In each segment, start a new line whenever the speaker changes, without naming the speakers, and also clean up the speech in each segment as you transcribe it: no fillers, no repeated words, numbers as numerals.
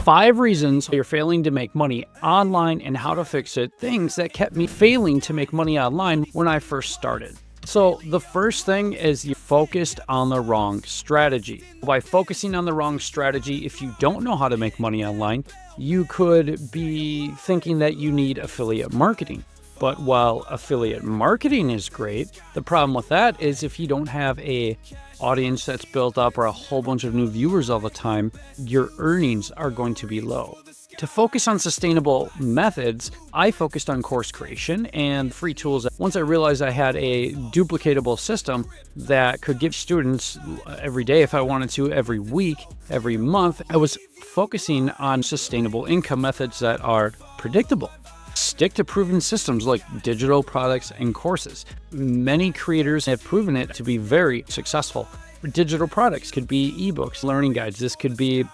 5 reasons you're failing to make money online and how to fix it. Things that kept me failing to make money online when I first started. So the first thing is you focused on the wrong strategy. By focusing on the wrong strategy, if you don't know how to make money online, you could be thinking that you need affiliate marketing. But while affiliate marketing is great, the problem with that is if you don't have a audience that's built up or a whole bunch of new viewers all the time, your earnings are going to be low. To focus on sustainable methods, I focused on course creation and free tools. Once I realized I had a duplicatable system that could give students every day if I wanted to, every week, every month, I was focusing on sustainable income methods that are predictable. Stick to proven systems like digital products and courses. Many creators have proven it to be very successful. Digital products could be ebooks, learning guides. This could be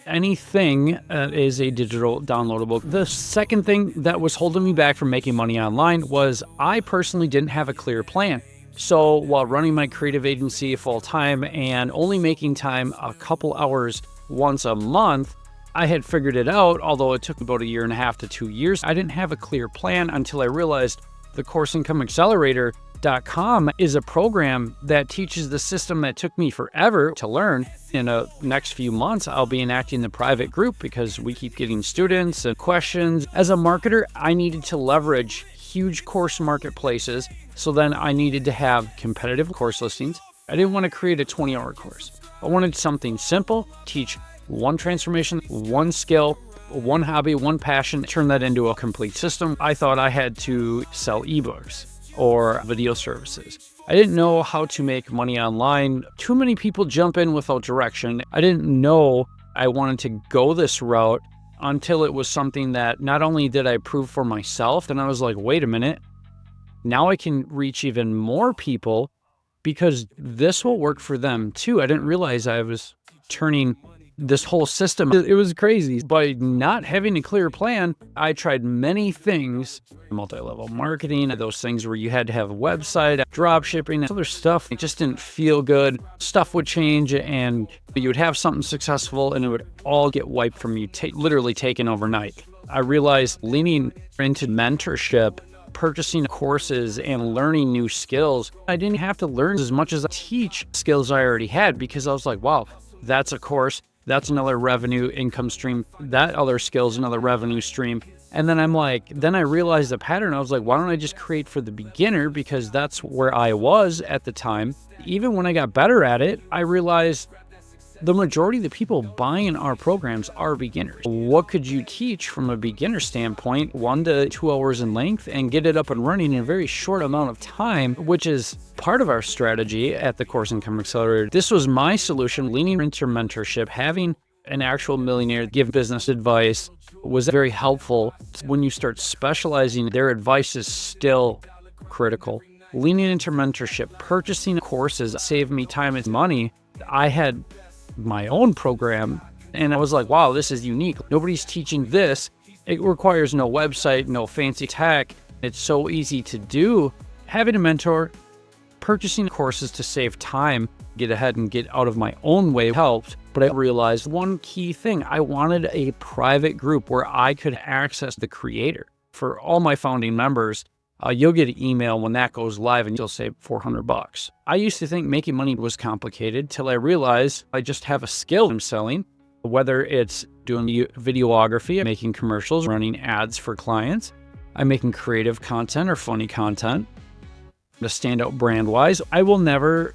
anything is a digital downloadable. The second thing that was holding me back from making money online was I personally didn't have a clear plan. So while running my creative agency full time and only making time a couple hours once a month, I had figured it out, although it took about 1.5 to 2 years. I didn't have a clear plan until I realized the CourseIncomeAccelerator.com is a program that teaches the system that took me forever to learn. In the next few months, I'll be enacting the private group because we keep getting students and questions. As a marketer, I needed to leverage huge course marketplaces. So then I needed to have competitive course listings. I didn't want to create a 20-hour course. I wanted something simple, teach one transformation, one skill, one hobby, one passion, turn that into a complete system. I thought I had to sell ebooks or video services. I didn't know how to make money online. Too many people jump in without direction. I didn't know I wanted to go this route until it was something that not only did I prove for myself, then I was like, wait a minute, now I can reach even more people because this will work for them too. I didn't realize I was turning this whole system. It was crazy. By not having a clear plan, I tried many things, multi-level marketing, those things where you had to have a website, drop shipping, other stuff. It just didn't feel good. Stuff would change and you would have something successful and it would all get wiped from you, literally taken overnight. I realized leaning into mentorship, purchasing courses and learning new skills, I didn't have to learn as much as I teach skills I already had because I was like, wow, that's a course. That's another revenue income stream. That other skill is another revenue stream. And then then I realized the pattern. I was like, why don't I just create for the beginner? Because that's where I was at the time. Even when I got better at it, I realized the majority of the people buying our programs are beginners. What could you teach from a beginner standpoint, 1 to 2 hours in length, and get it up and running in a very short amount of time, which is part of our strategy at the Course Income Accelerator. This was my solution, leaning into mentorship, having an actual millionaire give business advice was very helpful. When you start specializing, their advice is still critical. Leaning into mentorship, purchasing courses saved me time and money. I had my own program and I was like, wow, this is unique. Nobody's teaching this. It requires no website, no fancy tech. It's so easy to do. Having a mentor, purchasing courses to save time, get ahead and get out of my own way helped. But I realized one key thing, I wanted a private group where I could access the creator. For all my founding members, you'll get an email when that goes live and you'll save $400. I used to think making money was complicated till I realized I just have a skill I'm selling, whether it's doing videography, making commercials, running ads for clients, I'm making creative content or funny content to stand out brand-wise. I will never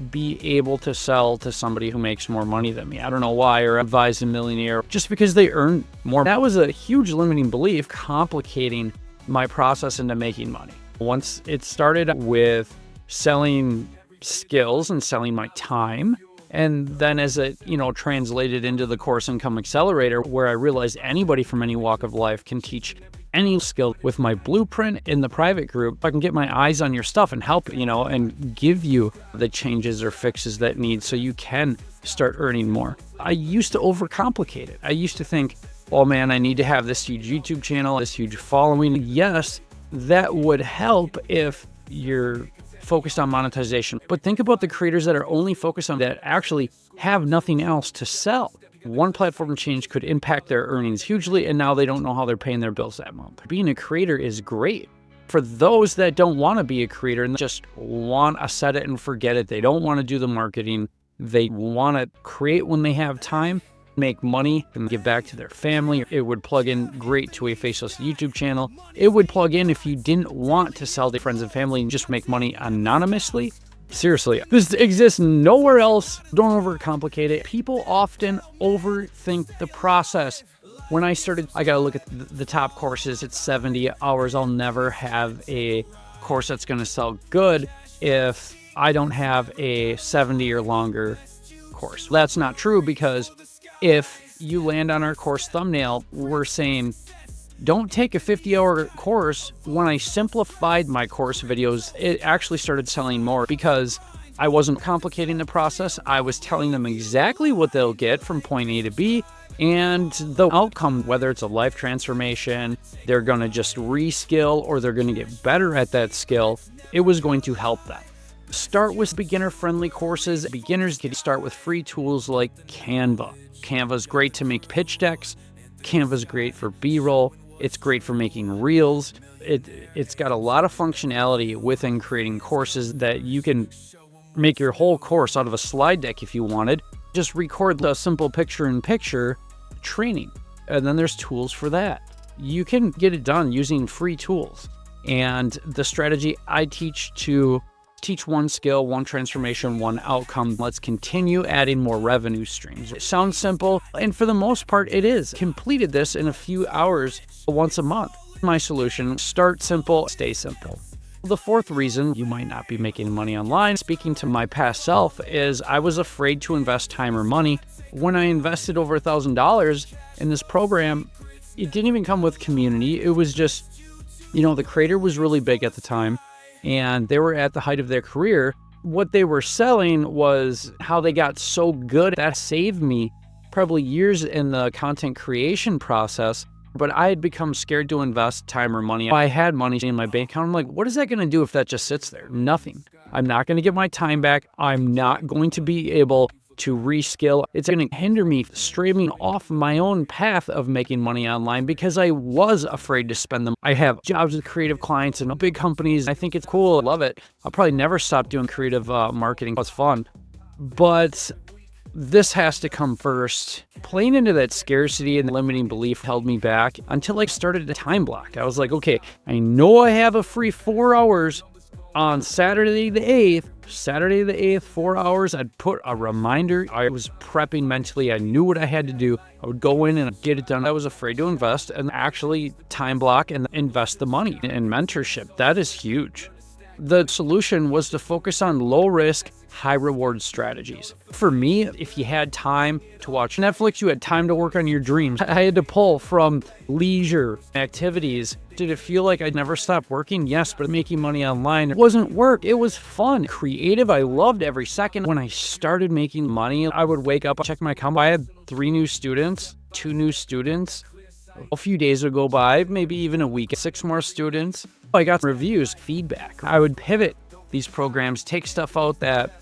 be able to sell to somebody who makes more money than me. I don't know why, or advise a millionaire just because they earn more. That was a huge limiting belief, complicating my process into making money. Once it started with selling skills and selling my time, and then as it, translated into the Course Income Accelerator, where I realized anybody from any walk of life can teach any skill with my blueprint in the private group. I can get my eyes on your stuff and help, and give you the changes or fixes that need so you can start earning more. I used to overcomplicate it. I used to think, oh man, I need to have this huge YouTube channel, this huge following. Yes, that would help if you're focused on monetization. But think about the creators that are only focused on that, actually have nothing else to sell. One platform change could impact their earnings hugely, and now they don't know how they're paying their bills that month. Being a creator is great. For those that don't want to be a creator and just want to set it and forget it, they don't want to do the marketing, they want to create when they have time, make money, and give back to their family. It would plug in great to a faceless YouTube channel. It would plug in if you didn't want to sell to friends and family and just make money anonymously. Seriously, this exists nowhere else. Don't overcomplicate it. People often overthink the process. When I started, I got to look at the top courses. It's 70 hours. I'll never have a course that's going to sell good if I don't have a 70 or longer course. That's not true, because if you land on our course thumbnail, we're saying, don't take a 50-hour course. When I simplified my course videos, it actually started selling more because I wasn't complicating the process. I was telling them exactly what they'll get from point A to B, and the outcome, whether it's a life transformation, they're going to just reskill, or they're going to get better at that skill, it was going to help them. Start with beginner-friendly courses. Beginners can start with free tools like Canva. Canva is great to make pitch decks. Canva is great for B-roll. It's great for making reels. It's got a lot of functionality within creating courses that you can make your whole course out of a slide deck if you wanted. Just record the simple picture-in-picture training, and then there's tools for that. You can get it done using free tools. And the strategy I teach one skill, one transformation, one outcome. Let's continue adding more revenue streams. It sounds simple, and for the most part, it is. Completed this in a few hours once a month. My solution: start simple, stay simple. The fourth reason you might not be making money online, speaking to my past self, is I was afraid to invest time or money. When I invested over $1,000 in this program, it didn't even come with community. It was just, the creator was really big at the time, and they were at the height of their career. What they were selling was how they got so good. That saved me probably years in the content creation process, but I had become scared to invest time or money. I had money in my bank account. I'm like, what is that going to do if that just sits there? Nothing. I'm not going to get my time back. I'm not going to be able to reskill. It's going to hinder me streaming off my own path of making money online because I was afraid to spend them. I have jobs with creative clients and big companies. I think it's cool. I love it. I'll probably never stop doing creative marketing. It's fun. But this has to come first. Playing into that scarcity and limiting belief held me back until I started a time block. I was like, okay, I know I have a free 4 hours on Saturday the 8th, 4 hours. I'd put a reminder. I was prepping mentally. I knew what I had to do. I would go in and get it done. I was afraid to invest and actually time block and invest the money in mentorship. That is huge. The solution was to focus on low risk, high reward strategies. For me, if you had time to watch Netflix, you had time to work on your dreams. I had to pull from leisure activities. Did it feel like I'd never stop working? Yes, but making money online wasn't work. It was fun, creative. I loved every second. When I started making money, I would wake up, check my account. I had 2 new students. A few days would go by, maybe even a week, 6 more students. I got reviews, feedback. I would pivot these programs, take stuff out that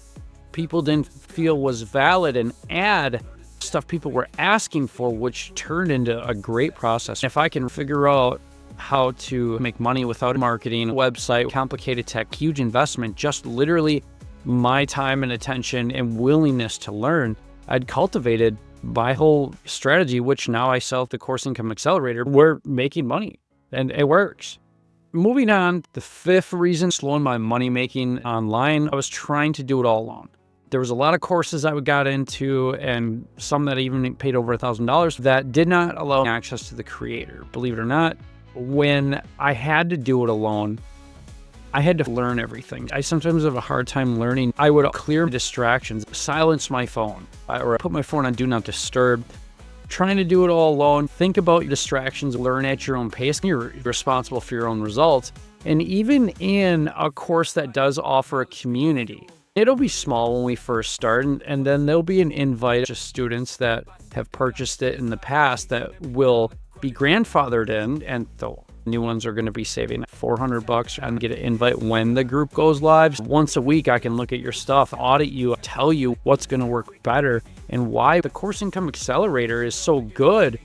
people didn't feel was valid, and add stuff people were asking for, which turned into a great process. If I can figure out how to make money without marketing, website, complicated tech, huge investment, just literally my time and attention and willingness to learn, I'd cultivated my whole strategy, which now I sell at the Course Income Accelerator. We're making money, and it works. Moving on, the 5th reason slowing my money making online, I was trying to do it all alone. There was a lot of courses I got into, and some that even paid over $1,000 that did not allow access to the creator. Believe it or not, when I had to do it alone, I had to learn everything. I sometimes have a hard time learning. I would clear distractions, silence my phone, or put my phone on Do Not Disturb. Trying to do it all alone, think about your distractions, learn at your own pace. You're responsible for your own results. And even in a course that does offer a community, it'll be small when we first start, and then there'll be an invite to students that have purchased it in the past that will be grandfathered in, and the new ones are going to be saving. $400 and get an invite when the group goes live. Once a week, I can look at your stuff, audit you, tell you what's going to work better and why the Course Income Accelerator is so good.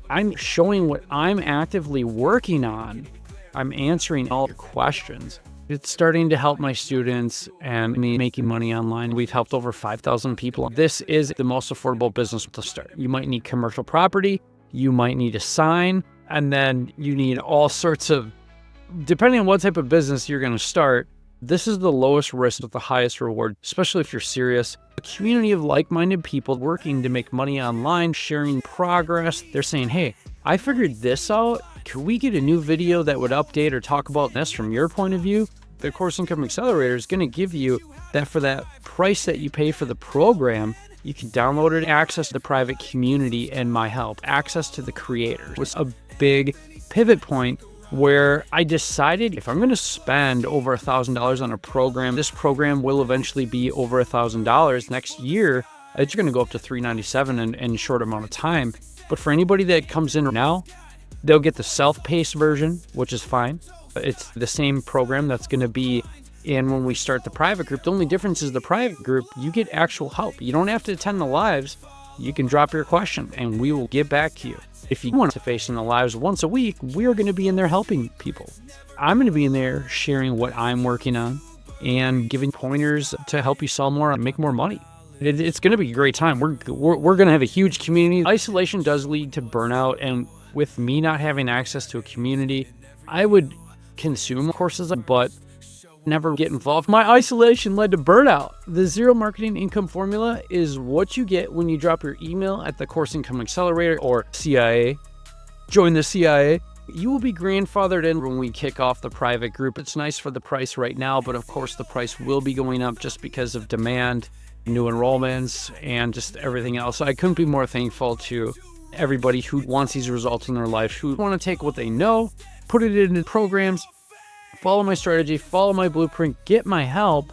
I'm showing what I'm actively working on. I'm answering all your questions. It's starting to help my students and me making money online. We've helped over 5,000 people. This is the most affordable business to start. You might need commercial property, you might need a sign, and then you need all sorts of, depending on what type of business you're going to start, this is the lowest risk with the highest reward, especially if you're serious. A community of like-minded people working to make money online, sharing progress. They're saying, hey, I figured this out. Could we get a new video that would update or talk about this from your point of view? The Course Income Accelerator is going to give you that for that price that you pay for the program. You can download it, access to the private community and my help, access to the creators. It was a big pivot point where I decided if I'm going to spend over $1,000 on a program, this program will eventually be over $1,000 next year. It's going to go up to $397 in a short amount of time. But for anybody that comes in now, they'll get the self-paced version, which is fine. It's the same program that's going to be in when we start the private group. The only difference is the private group, you get actual help. You don't have to attend the lives. You can drop your question and we will get back to you. If you want to face in the lives once a week, we're going to be in there helping people. I'm going to be in there sharing what I'm working on and giving pointers to help you sell more and make more money. It's going to be a great time. We're going to have a huge community. Isolation does lead to burnout, and with me not having access to a community, I would consume courses, but never get involved. My isolation led to burnout. The Zero Marketing Income Formula is what you get when you drop your email at the Course Income Accelerator or CIA. Join the CIA. You will be grandfathered in when we kick off the private group. It's nice for the price right now, but of course the price will be going up just because of demand, new enrollments, and just everything else. I couldn't be more thankful to everybody who wants these results in their life, who want to take what they know, put it into programs, follow my strategy, follow my blueprint, get my help,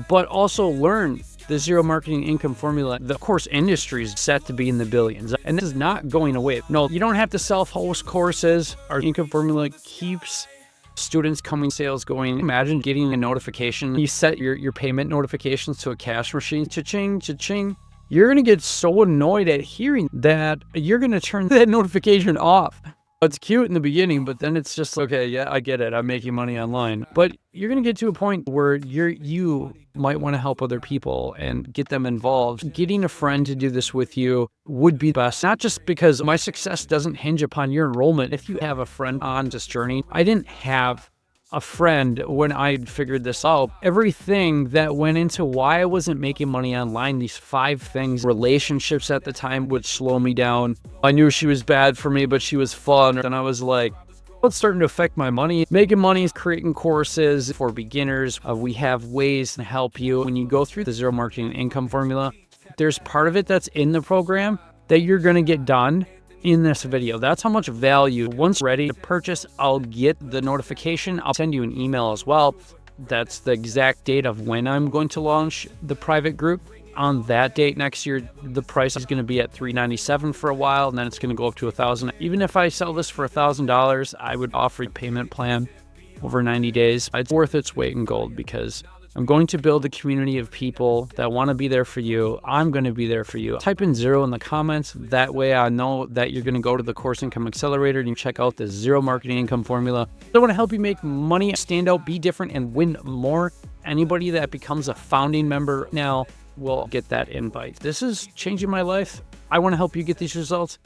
but also learn the Zero Marketing Income Formula. The course industry is set to be in the billions, and this is not going away. No, you don't have to self-host courses. Our income formula keeps students coming, sales going. Imagine getting a notification. You set your payment notifications to a cash machine, cha-ching, cha-ching. You're going to get so annoyed at hearing that you're going to turn that notification off. It's cute in the beginning, but then it's just, okay, yeah, I get it. I'm making money online. But you're going to get to a point where you might want to help other people and get them involved. Getting a friend to do this with you would be best, not just because my success doesn't hinge upon your enrollment. If you have a friend on this journey, I didn't have a friend when I figured this out. Everything that went into why I wasn't making money online, these 5 things, relationships at the time would slow me down. I knew she was bad for me, but she was fun. And I was like, it's starting to affect my money. Making money is creating courses for beginners. We have ways to help you. When you go through the Zero Marketing Income Formula, there's part of it that's in the program that you're going to get done in this video. That's how much value. Once ready to purchase, I'll get the notification. I'll send you an email as well. That's the exact date of when I'm going to launch the private group. On that date next year, the price is going to be at $397 for a while, and then it's going to go up to $1,000. Even if I sell this for $1,000, I would offer a payment plan over 90 days. It's worth its weight in gold because I'm going to build a community of people that want to be there for you. I'm going to be there for you. Type in 0 in the comments. That way I know that you're going to go to the Course Income Accelerator and you check out the Zero Marketing Income Formula. I want to help you make money, stand out, be different, and win more. Anybody that becomes a founding member now will get that invite. This is changing my life. I want to help you get these results.